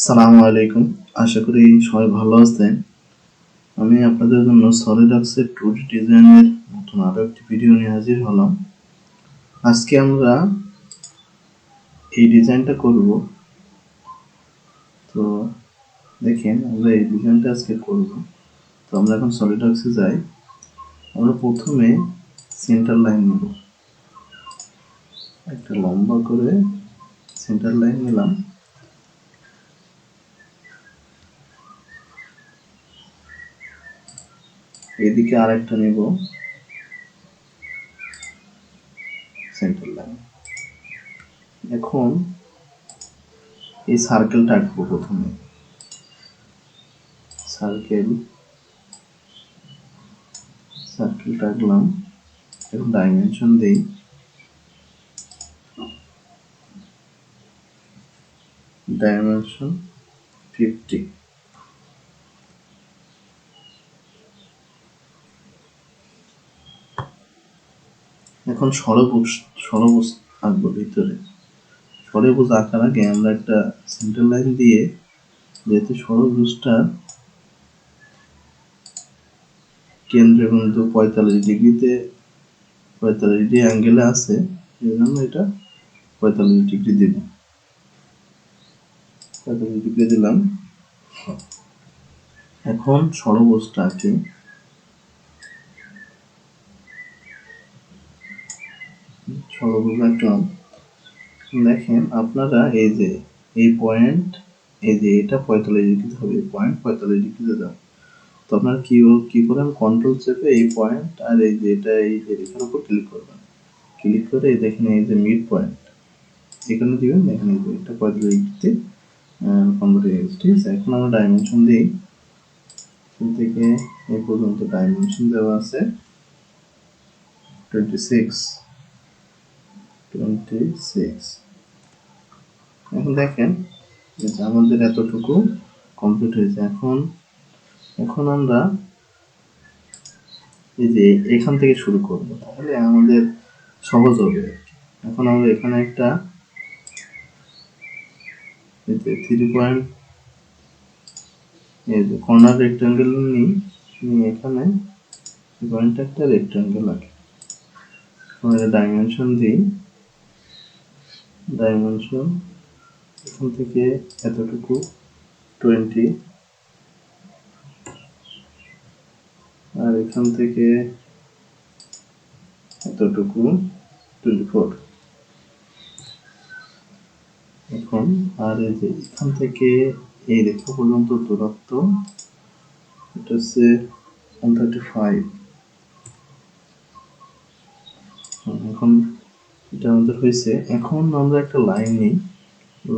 আসসালামু আলাইকুম। আশা করি সবাই ভালো আছেন। আমি আপনাদের জন্য সলিডওয়ার্কসের 2D ডিজাইনের নতুন আরো একটি ভিডিও নিয়ে হাজির হলাম। আজকে আমরা এই ডিজাইনটা করব। তো দেখেন আমরা এই ডিজাইনটা আজকে করব। তো আমরা এখন সলিডওয়ার্কসে যাই। আমরা প্রথমে সেন্টার লাইন নেব, একটা লম্বা করে সেন্টার লাইন নিলাম। এদিকে আরেকটা নেব সেন্টার লাইন। এখন এই সার্কেলটা আঁকবো। প্রথমে সার্কেলটা আঁকলাম। এখন ডাইমেনশন দেই, ডাইমেনশন 50। এখন ষড়ভুজ আঁকবো ভিতরে। ষড়ভুজ আঁকার আগে আমরা একটা সেন্টার লাইন দিয়ে, যেহেতু ষড়ভুজটা কেন্দ্রবিন্দু 45 ডিগ্রি অ্যাঙ্গেলে আছে, এই জন্য এটা 45 ডিগ্রি দেব। 45 ডিগ্রি দিলাম। এখন ষড়ভুজটা আঁকি। ষড়ভুজ আঁকলাম। দেখেন আপনারা এই যে এই পয়েন্ট, এই যে এটা 45 ডিগ্রি হবে, পয়েন্ট 45 ডিগ্রিতে দাও। তো আপনার কি করেন, কন্ট্রোল চেপে এই পয়েন্ট আর এই যে এটা, এই যে এখানে উপর ক্লিক করবেন। ক্লিক করে দেখেন এই যে মিড পয়েন্ট এখানে দিবেন। দেখেন এই যে এটা 45 ডিগ্রিতে কনভার্ট হয়ে গেছে। ঠিক আছে, এখন আমরা ডাইমেনশন দিই। এখান থেকে এই পর্যন্ত ডাইমেনশন দেওয়া আছে 26। এখন দেখেন যে আমাদের এতটুকু কমপ্লিট হয়েছে। এখন আমরা এই যে এখান থেকে শুরু করব, তাহলে আমাদের সহজ হবে। এখন আমরা এখানে একটা 3 পয়েন্ট এই যে কর্নার রেক্ট্যাঙ্গেল নিয়ে এখানে পয়েন্টে একটা রেক্ট্যাঙ্গেল আঁকি। আমরা ডাইমেনশন দিই, ডাইমেনশন এখান থেকে এতটুকু 20, আর এখান থেকে এতটুকু 24। এখন আর এই যে এখান থেকে এই রেখা পর্যন্ত দূরত্ব এটা হচ্ছে 135। এখন এটা আমাদের হয়েছে। এখন আমরা একটা লাইন নিই,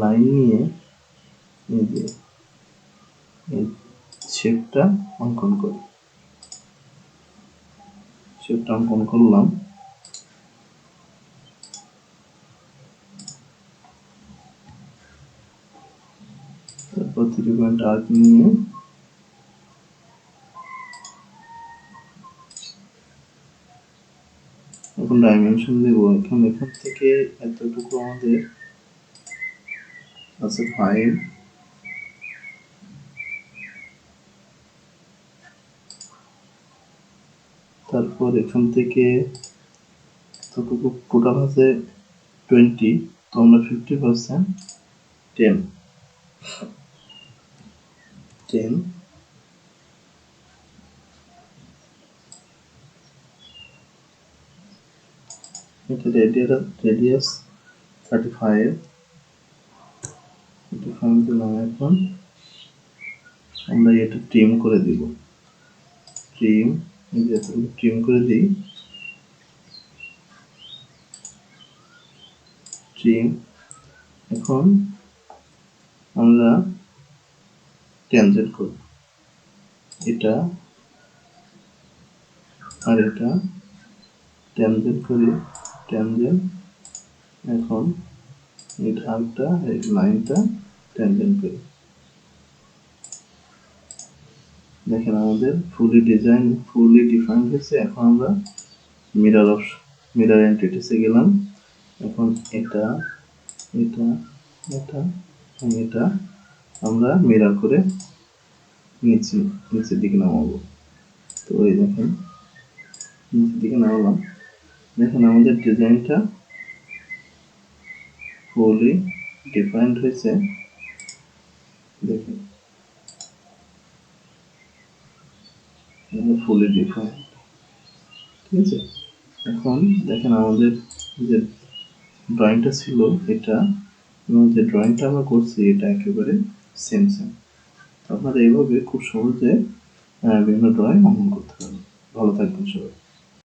লাইন নিয়ে এই যে এই শেপটা অঙ্কন করি। শেপটা অঙ্কন করলাম। তারপর 3 পয়েন্ট আর্ক নিয়ে এখন ডাইমেনশন দেব। এখান থেকে এতটুকু আমাদের আছে 5। তারপর এখান থেকে এতটুকু টোটাল আছে 20। তো আমরা 50% 10 এটা রেডিয়াস 35 দিলাম। এখন আমরা এটা ট্রিম করে দিব। ট্রিম করে দিই। এখন আমরা ট্যানজেন্ট করব, এটা আর এটা ট্যানজেন্ট করি। ট্যানজেন্ট এখন এই ঢালটা, এই লাইনটা ট্যানজেন্ট করি। দেখেন আমাদের ফুলি ডিফাইন্ড হয়েছে। এখন আমরা মিরর এন্টিটিসে গেলাম। এখন এটা এটা এটা এটা আমরা মিরর করে নিচের দিকে নামাবো। তো এই দেখেন নিচের দিকে নামালাম, দেখেন আমাদের ডিজাইনটা ফুলি ডিফাইন্ড হয়েছে। দেখেন ফুলি ডিফাইন্ড, ঠিক আছে। এখন দেখেন আমাদের যে ড্রয়িংটা ছিল এটা এবং যে ড্রয়িংটা আমরা করছি এটা একেবারে সেম। আপনারা এইভাবে খুব সহজে বিভিন্ন ড্রয়িং অঙ্কন করতে পারবেন। ভালো থাকবেন সবাই।